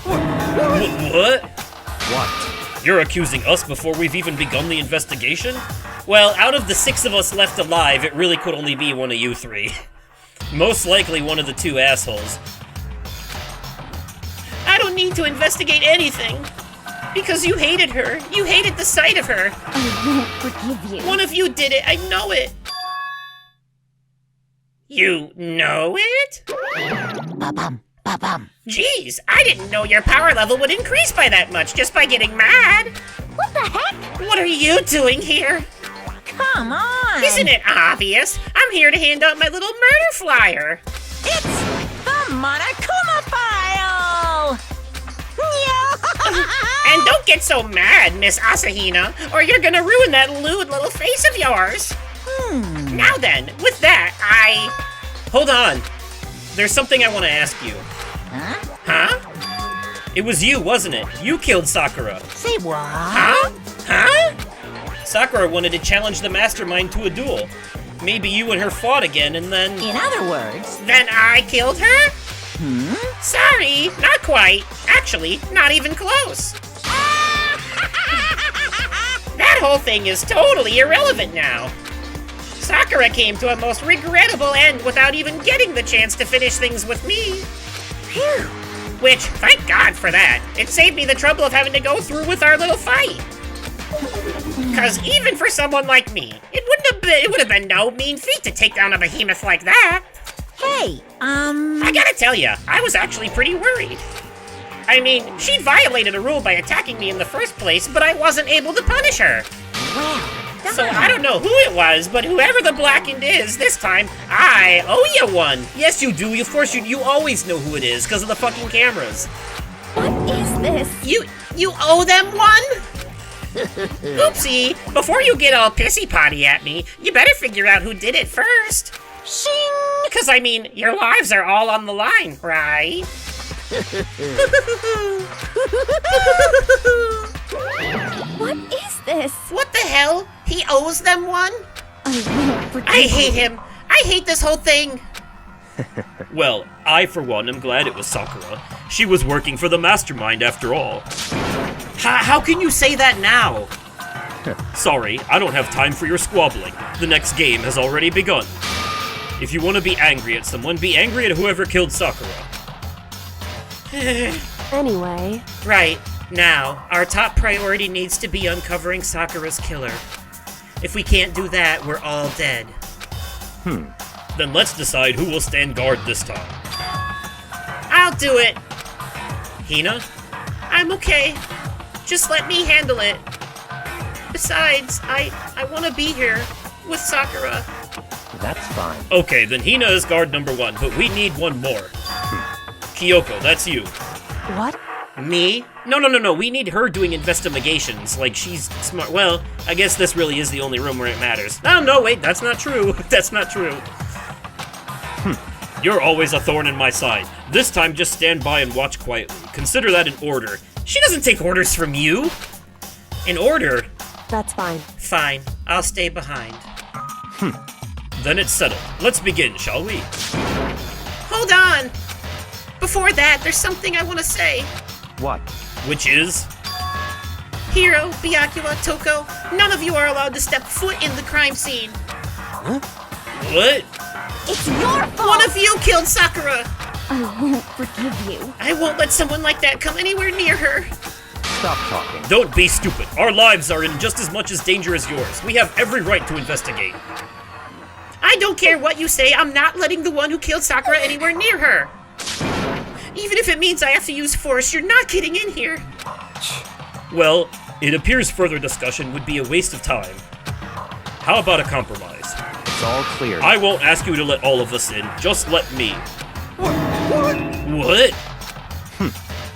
What? What? You're accusing us before we've even begun the investigation? Well, out of the 6 of us left alive, it really could only be one of you 3. Most likely one of the 2 assholes. I don't need to investigate anything. Because you hated her. You hated the sight of her. I won't forgive you. One of you did it. I know it. You know it? Ba-bum, ba-bum. Jeez, I didn't know your power level would increase by that much just by getting mad. What the heck? What are you doing here? Come on! Isn't it obvious? I'm here to hand out my little murder flyer. It's the Monokuma file! And don't get so mad, Miss Asahina, or you're gonna ruin that lewd little face of yours. Now then, with that, Hold on. There's something I want to ask you. Huh? It was you, wasn't it? You killed Sakura. Say what? Huh? Sakura wanted to challenge the mastermind to a duel. Maybe you and her fought again, and then... In other words, Then I killed her? Sorry, not quite. Actually, not even close. That whole thing is totally irrelevant now. Sakura came to a most regrettable end without even getting the chance to finish things with me. phew. Which, thank God for that. It saved me the trouble of having to go through with our little fight. Cause even for someone like me, it would have been no mean feat to take down a behemoth like that. Hey, I gotta tell ya, I was actually pretty worried. I mean, she violated a rule by attacking me in the first place, but I wasn't able to punish her. well, So I don't know who it was, but whoever the blackened is, this time, I owe you one. Yes, you do. Of course, you always know who it is, because of the fucking cameras. What is this? You owe them one? Oopsie, before you get all pissy-potty at me, you better figure out who did it first. Shing! Because, I mean, your lives are all on the line, right? What is this? What the hell? He owes them one? I won't forgive I hate you. him. I hate this whole thing. Well, I, for one, am glad it was Sakura. She was working for the mastermind after all. How can you say that now? Sorry, I don't have time for your squabbling. The next game has already begun. If you want to be angry at someone, be angry at whoever killed Sakura. Anyway, Right. Now, our top priority needs to be uncovering Sakura's killer. If we can't do that, we're all dead. Then let's decide who will stand guard this time. I'll do it. Hina? I'm okay. Just let me handle it. Besides, I want to be here with Sakura. That's fine. Okay, then Hina is guard number 1, but we need one more. Kyoko, that's you. what? Me? No, we need her doing investigations, like she's smart. Well, I guess this really is the only room where it matters. Oh, no, wait, that's not true. That's not true. You're always a thorn in my side. This time, just stand by and watch quietly. Consider that an order. She doesn't take orders from you. An order? That's fine. Fine, I'll stay behind. Then it's settled. Let's begin, shall we? Hold on! Before that, there's something I want to say. What? Which is... Hiro, Byakuya, Toko, none of you are allowed to step foot in the crime scene. What? It's your fault! One of you killed Sakura! I won't forgive you. I won't let someone like that come anywhere near her. Stop talking. Don't be stupid. Our lives are in just as much as danger as yours. We have every right to investigate. I don't care what you say, I'm not letting the one who killed Sakura anywhere near her. Even if it means I have to use force, you're not getting in here. Well, it appears further discussion would be a waste of time. How about a compromise? It's all clear. I won't ask you to let all of us in, just let me. What?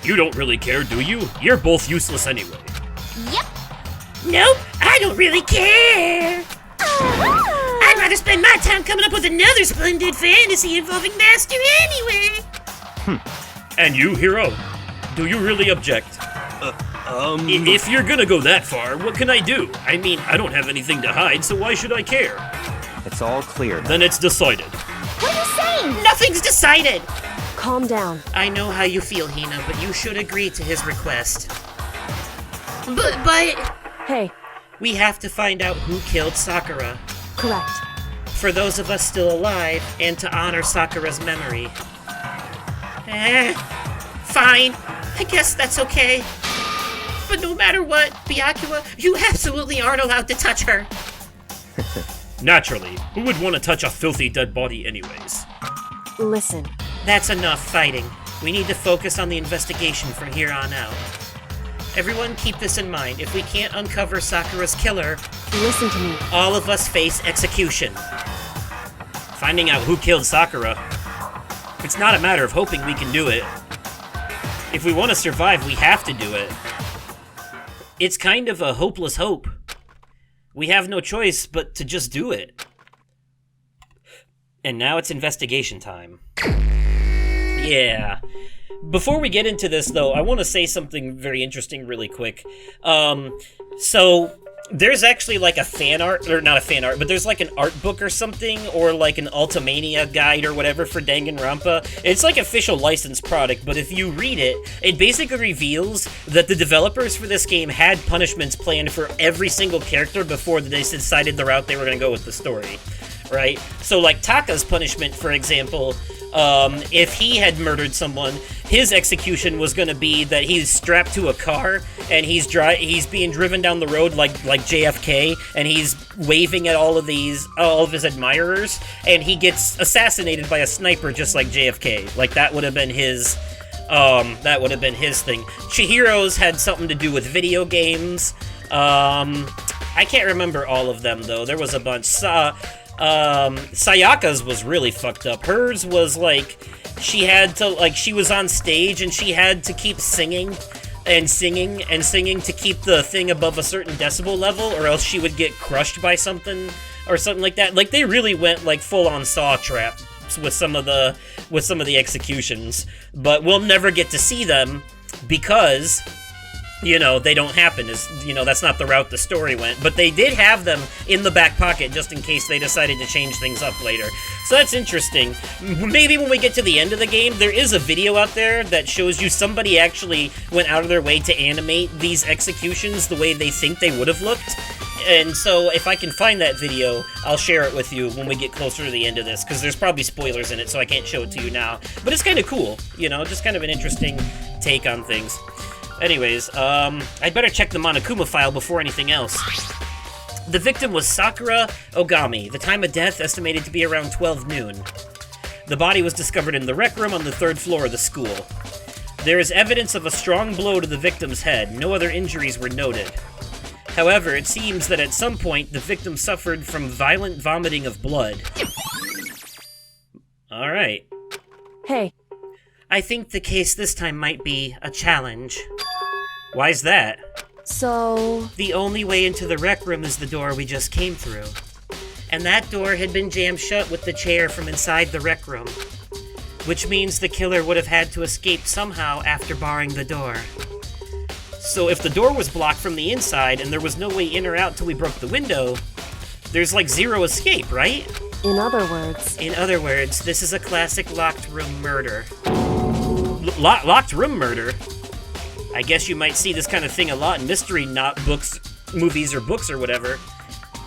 You don't really care, do you? You're both useless anyway. Yep. Nope, I don't really care. I'd rather spend my time coming up with another splendid fantasy involving Master anyway. And you, Hiro? Do you really object? If you're gonna go that far, what can I do? I mean, I don't have anything to hide, so why should I care? It's all clear. Then it's decided. What are you saying? Nothing's decided. Calm down. I know how you feel, Hina, but you should agree to his request. But Hey, we have to find out who killed Sakura. correct. For those of us still alive, and to honor Sakura's memory. Fine. I guess that's okay. But no matter what, Byakuya, you absolutely aren't allowed to touch her. Naturally, who would want to touch a filthy dead body anyways? Listen, That's enough fighting. We need to focus on the investigation from here on out. Everyone keep this in mind. If we can't uncover Sakura's killer, listen to me. all of us face execution. Finding out who killed Sakura. It's not a matter of hoping we can do it. If we want to survive, we have to do it. It's kind of a hopeless hope. We have no choice but to just do it. And now it's investigation time. Yeah. Before we get into this, though, I want to say something very interesting really quick. So there's actually like a fan art, or not a fan art, but there's like an art book or something, or like an Ultimania guide or whatever for Danganronpa. It's like official licensed product, but if you read it, it basically reveals that the developers for this game had punishments planned for every single character before they decided the route they were going to go with the story. Right? So like Taka's punishment, for example, if he had murdered someone, his execution was going to be that he's strapped to a car and he's being driven down the road like JFK, and he's waving at all of his admirers, and he gets assassinated by a sniper just like JFK. Like that would have been his thing. Chihiro's had something to do with video games. I can't remember all of them though. There was a bunch. Sayaka's was really fucked up. Hers was like, she had to, like, she was on stage and she had to keep singing and singing and singing to keep the thing above a certain decibel level, or else she would get crushed by something or something like that. Like, they really went, like, full-on Saw traps with some of the executions, but we'll never get to see them because, you know, they don't happen. That's not the route the story went. But they did have them in the back pocket just in case they decided to change things up later. So that's interesting. Maybe when we get to the end of the game, there is a video out there that shows you somebody actually went out of their way to animate these executions the way they think they would have looked. And so if I can find that video, I'll share it with you when we get closer to the end of this, because there's probably spoilers in it, so I can't show it to you now. But it's kind of cool, you know, just kind of an interesting take on things. Anyways, I'd better check the Monokuma file before anything else. The victim was Sakura Ogami, the time of death estimated to be around 12 noon. The body was discovered in the rec room on the 3rd floor of the school. There is evidence of a strong blow to the victim's head. No other injuries were noted. However, it seems that at some point the victim suffered from violent vomiting of blood. Alright. Hey, I think the case this time might be a challenge. Why's that? so... The only way into the rec room is the door we just came through. And that door had been jammed shut with the chair from inside the rec room. Which means the killer would have had to escape somehow after barring the door. So if the door was blocked from the inside and there was no way in or out till we broke the window, there's like zero escape, right? In other words... In other words, this is a classic locked room murder. Locked room murder? I guess you might see this kind of thing a lot in mystery books, movies, or books or whatever.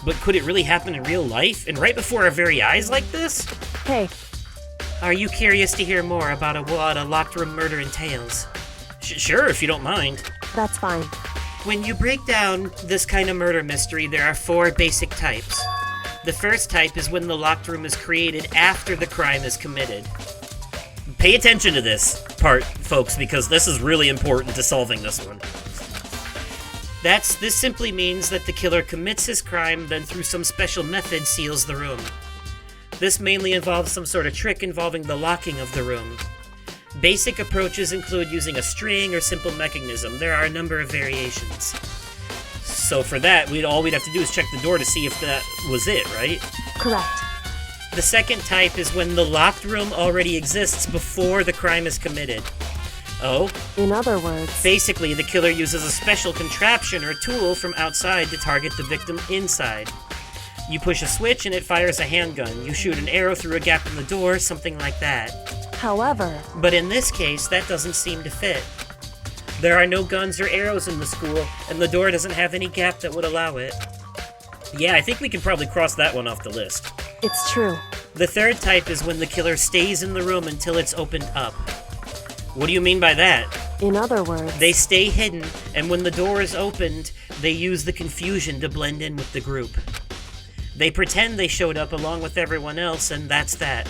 But could it really happen in real life? And right before our very eyes like this? Hey, Are you curious to hear more about what a locked room murder entails? Sure, if you don't mind. that's fine. When you break down this kind of murder mystery, there are 4 basic types. The first type is when the locked room is created after the crime is committed. Pay attention to this part, folks, because this is really important to solving this one. This simply means that the killer commits his crime, then through some special method seals the room. This mainly involves some sort of trick involving the locking of the room. Basic approaches include using a string or simple mechanism. There are a number of variations. So for that, all we'd have to do is check the door to see if that was it, right? Correct. The second type is when the locked room already exists before the crime is committed. Oh? In other words... Basically, the killer uses a special contraption or tool from outside to target the victim inside. You push a switch and it fires a handgun. You shoot an arrow through a gap in the door, something like that. However... But in this case, that doesn't seem to fit. There are no guns or arrows in the school, and the door doesn't have any gap that would allow it. Yeah, I think we can probably cross that one off the list. It's true. The third type is when the killer stays in the room until it's opened up. What do you mean by that? In other words... They stay hidden, and when the door is opened, they use the confusion to blend in with the group. They pretend they showed up along with everyone else, and that's that.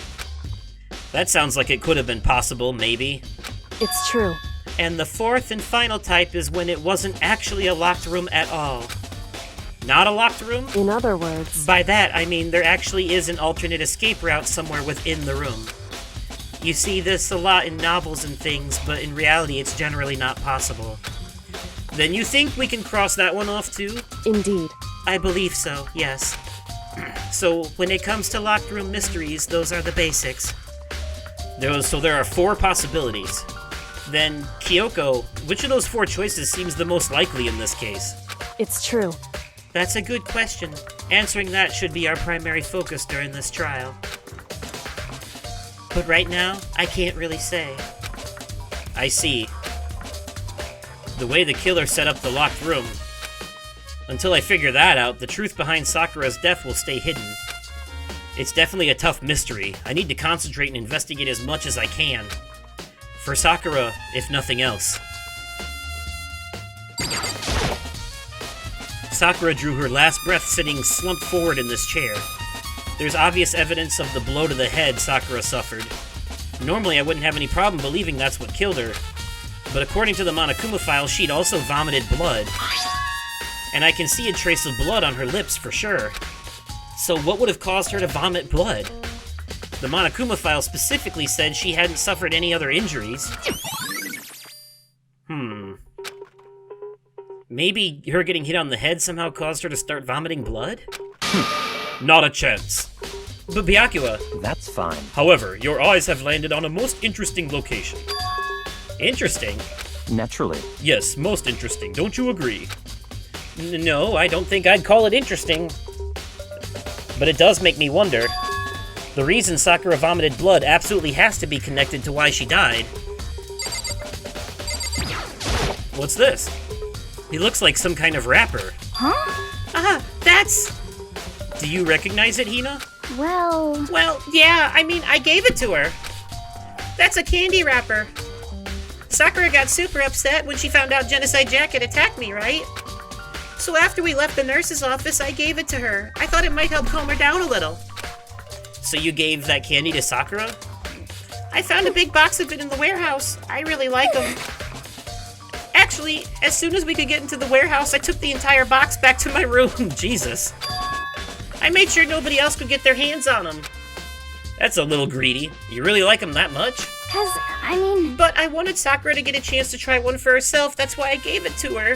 That sounds like it could have been possible, maybe. It's true. And the fourth and final type is when it wasn't actually a locked room at all. Not a locked room? In other words... By that, I mean there actually is an alternate escape route somewhere within the room. You see this a lot in novels and things, but in reality it's generally not possible. Then you think we can cross that one off too? Indeed. I believe so, yes. So when it comes to locked room mysteries, those are the basics. So there are 4 possibilities. Then, Kyoko, which of those 4 choices seems the most likely in this case? It's true. That's a good question. Answering that should be our primary focus during this trial. But right now, I can't really say. I see. The way the killer set up the locked room. Until I figure that out, the truth behind Sakura's death will stay hidden. It's definitely a tough mystery. I need to concentrate and investigate as much as I can. For Sakura, if nothing else. Sakura drew her last breath sitting slumped forward in this chair. There's obvious evidence of the blow to the head Sakura suffered. Normally I wouldn't have any problem believing that's what killed her, but according to the Monokuma file, she'd also vomited blood. And I can see a trace of blood on her lips for sure. So what would have caused her to vomit blood? The Monokuma file specifically said she hadn't suffered any other injuries. Maybe her getting hit on the head somehow caused her to start vomiting blood? Not a chance. But Byakuya, That's fine. However, your eyes have landed on a most interesting location. interesting. Naturally. Yes, most interesting. Don't you agree? No, I don't think I'd call it interesting. But it does make me wonder. The reason Sakura vomited blood absolutely has to be connected to why she died. What's this? He looks like some kind of rapper. That's... Do you recognize it, Hina? Well, Well, yeah, I mean, I gave it to her. That's a candy wrapper. Sakura got super upset when she found out Genocide Jack had attacked me, right? So after we left the nurse's office, I gave it to her. I thought it might help calm her down a little. So you gave that candy to Sakura? I found a big box of it in the warehouse. I really like them. Actually, as soon as we could get into the warehouse, I took the entire box back to my room. Jesus. I made sure nobody else could get their hands on them. That's a little greedy. You really like them that much? cause, I mean, But I wanted Sakura to get a chance to try one for herself, that's why I gave it to her.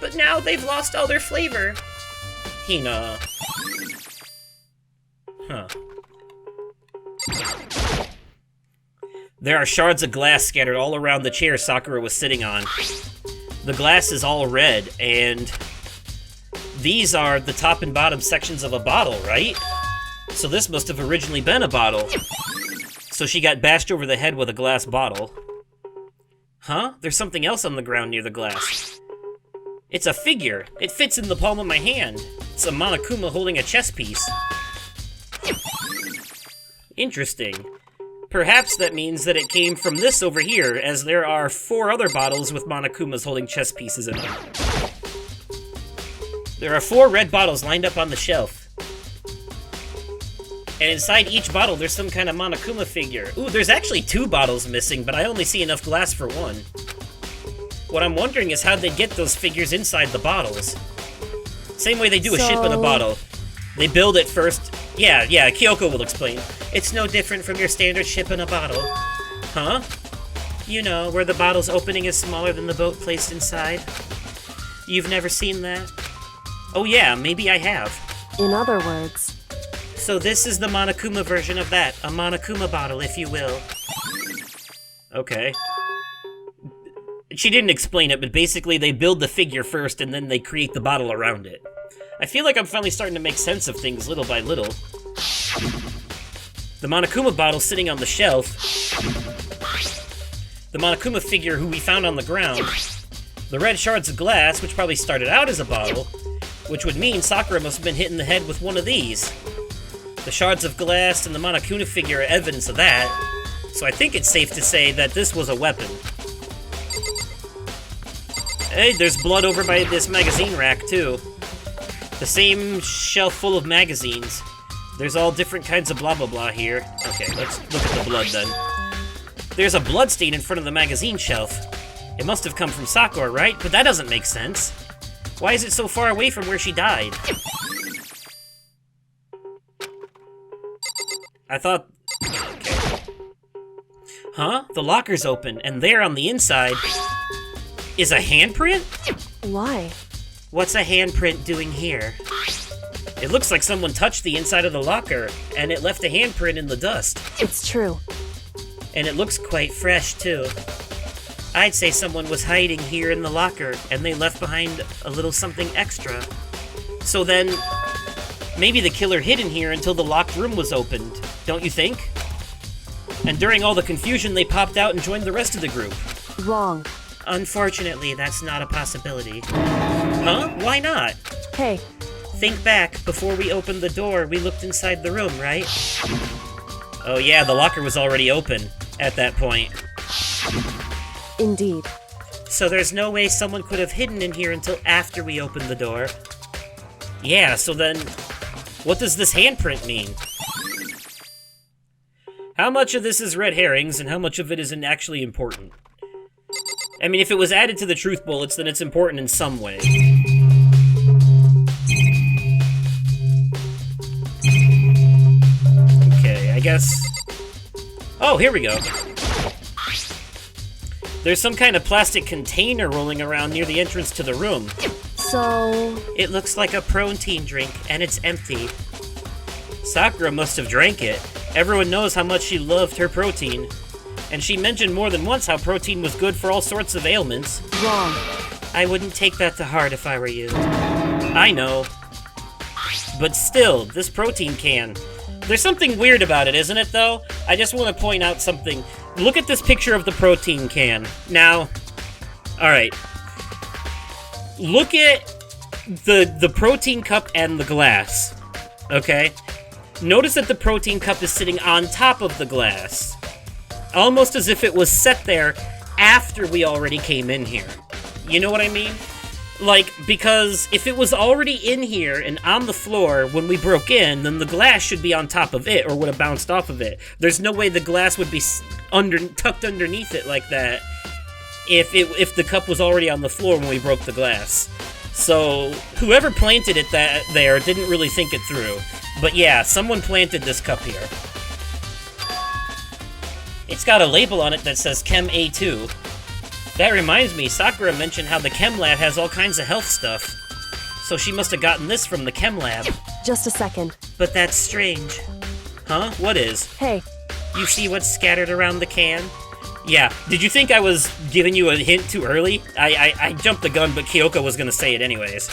But now they've lost all their flavor. Hina. Huh. There are shards of glass scattered all around the chair Sakura was sitting on. The glass is all red, and these are the top and bottom sections of a bottle, right? So this must have originally been a bottle. So she got bashed over the head with a glass bottle. Huh? There's something else on the ground near the glass. It's a figure. It fits in the palm of my hand. It's a Monokuma holding a chess piece. Interesting. Perhaps that means that it came from this over here, as there are 4 other bottles with Monokumas holding chess pieces in them. There are 4 red bottles lined up on the shelf. And inside each bottle, there's some kind of Monokuma figure. Ooh, there's actually 2 bottles missing, but I only see enough glass for 1. What I'm wondering is how'd they get those figures inside the bottles? Same way they do a ship in a bottle. They build it first. Yeah, Kyoko will explain. It's no different from your standard ship in a bottle. Huh? You know, where the bottle's opening is smaller than the boat placed inside. You've never seen that? Oh yeah, maybe I have. In other words, So this is the Monokuma version of that. A Monokuma bottle, if you will. Okay. She didn't explain it, but basically they build the figure first and then they create the bottle around it. I feel like I'm finally starting to make sense of things little by little. The Monokuma bottle sitting on the shelf. The Monokuma figure who we found on the ground. The red shards of glass, which probably started out as a bottle, which would mean Sakura must have been hit in the head with one of these. The shards of glass and the Monokuma figure are evidence of that, so I think it's safe to say that this was a weapon. Hey, there's blood over by this magazine rack, too. The same shelf full of magazines. There's all different kinds of blah blah blah here. Okay, let's look at the blood then. There's a blood stain in front of the magazine shelf. It must have come from Sakura, right? But that doesn't make sense. Why is it so far away from where she died? I thought... Okay. Huh? The locker's open, and there on the inside is a handprint? why? What's a handprint doing here? It looks like someone touched the inside of the locker, and it left a handprint in the dust. It's true. And it looks quite fresh, too. I'd say someone was hiding here in the locker, and they left behind a little something extra. So then, maybe the killer hid in here until the locked room was opened, don't you think? And during all the confusion, they popped out and joined the rest of the group. Wrong. Unfortunately, that's not a possibility. Huh? Why not? Hey, Think back, before we opened the door, we looked inside the room, right? Oh yeah, the locker was already open at that point. indeed. So there's no way someone could have hidden in here until after we opened the door. Yeah, so then, what does this handprint mean? How much of this is red herrings, and how much of it isn't actually important? I mean, if it was added to the truth bullets, then it's important in some way. Okay, I guess... Oh, here we go. There's some kind of plastic container rolling around near the entrance to the room. So... It looks like a protein drink, and it's empty. Sakura must have drank it. Everyone knows how much she loved her protein. And she mentioned more than once how protein was good for all sorts of ailments. wrong. I wouldn't take that to heart if I were you. I know. But still, this protein can. There's something weird about it, isn't it, though? I just want to point out something. Look at this picture of the protein can. Now, alright. Look at the protein cup and the glass. Okay? Notice that the protein cup is sitting on top of the glass. Almost as if it was set there after we already came in here. You know what I mean? Like, because if it was already in here and on the floor when we broke in, then the glass should be on top of it or would have bounced off of it. There's no way the glass would be tucked underneath it like that if the cup was already on the floor when we broke the glass. So, whoever planted it there didn't really think it through. But yeah, someone planted this cup here. It's got a label on it that says Chem A2. That reminds me, Sakura mentioned how the Chem Lab has all kinds of health stuff. So she must have gotten this from the Chem Lab. Just a second. But that's strange. Huh? What is? Hey, You see what's scattered around the can? Yeah, did you think I was giving you a hint too early? I jumped the gun, but Kyoko was gonna say it anyways.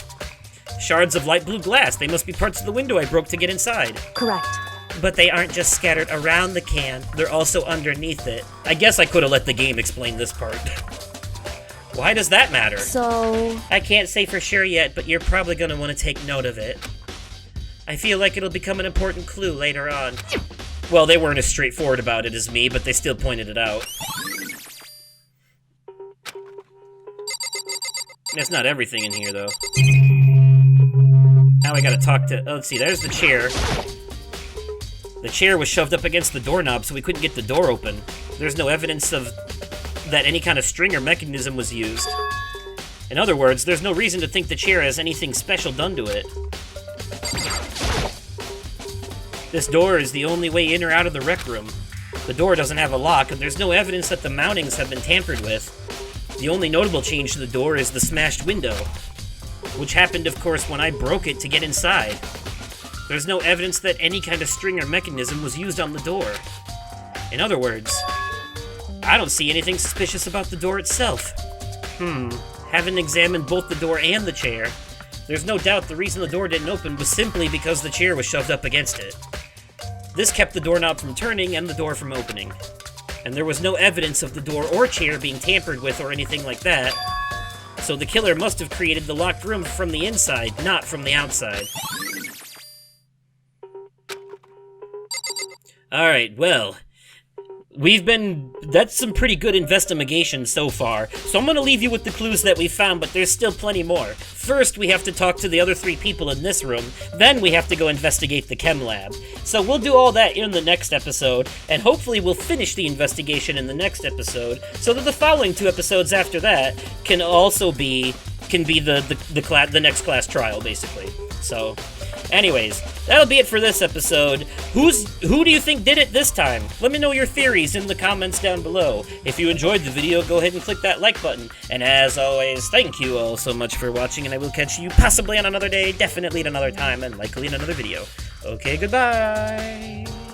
Shards of light blue glass. They must be parts of the window I broke to get inside. correct. But they aren't just scattered around the can, they're also underneath it. I guess I could have let the game explain this part. Why does that matter? So... I can't say for sure yet, but you're probably gonna want to take note of it. I feel like it'll become an important clue later on. Well, they weren't as straightforward about it as me, but they still pointed it out. That's not everything in here, though. Now I gotta talk to... Oh, let's see, there's the chair. The chair was shoved up against the doorknob, so we couldn't get the door open. There's no evidence of that any kind of string or mechanism was used. In other words, there's no reason to think the chair has anything special done to it. This door is the only way in or out of the rec room. The door doesn't have a lock, and there's no evidence that the mountings have been tampered with. The only notable change to the door is the smashed window, which happened, of course, when I broke it to get inside. There's no evidence that any kind of string or mechanism was used on the door. In other words, I don't see anything suspicious about the door itself. Haven't examined both the door and the chair. There's no doubt the reason the door didn't open was simply because the chair was shoved up against it. This kept the doorknob from turning and the door from opening. And there was no evidence of the door or chair being tampered with or anything like that. So the killer must have created the locked room from the inside, not from the outside. Alright, well, that's some pretty good investigation so far, so I'm gonna leave you with the clues that we found, but there's still plenty more. First, we have to talk to the other 3 people in this room, then we have to go investigate the Chem Lab. So we'll do all that in the next episode, and hopefully we'll finish the investigation in the next episode, so that the following 2 episodes after that can also be the next class trial, basically. So, anyways, that'll be it for this episode. Who do you think did it this time? Let me know your theories in the comments down below. If you enjoyed the video, go ahead and click that like button. And as always, thank you all so much for watching, and I will catch you possibly on another day, definitely at another time, and likely in another video. Okay, goodbye!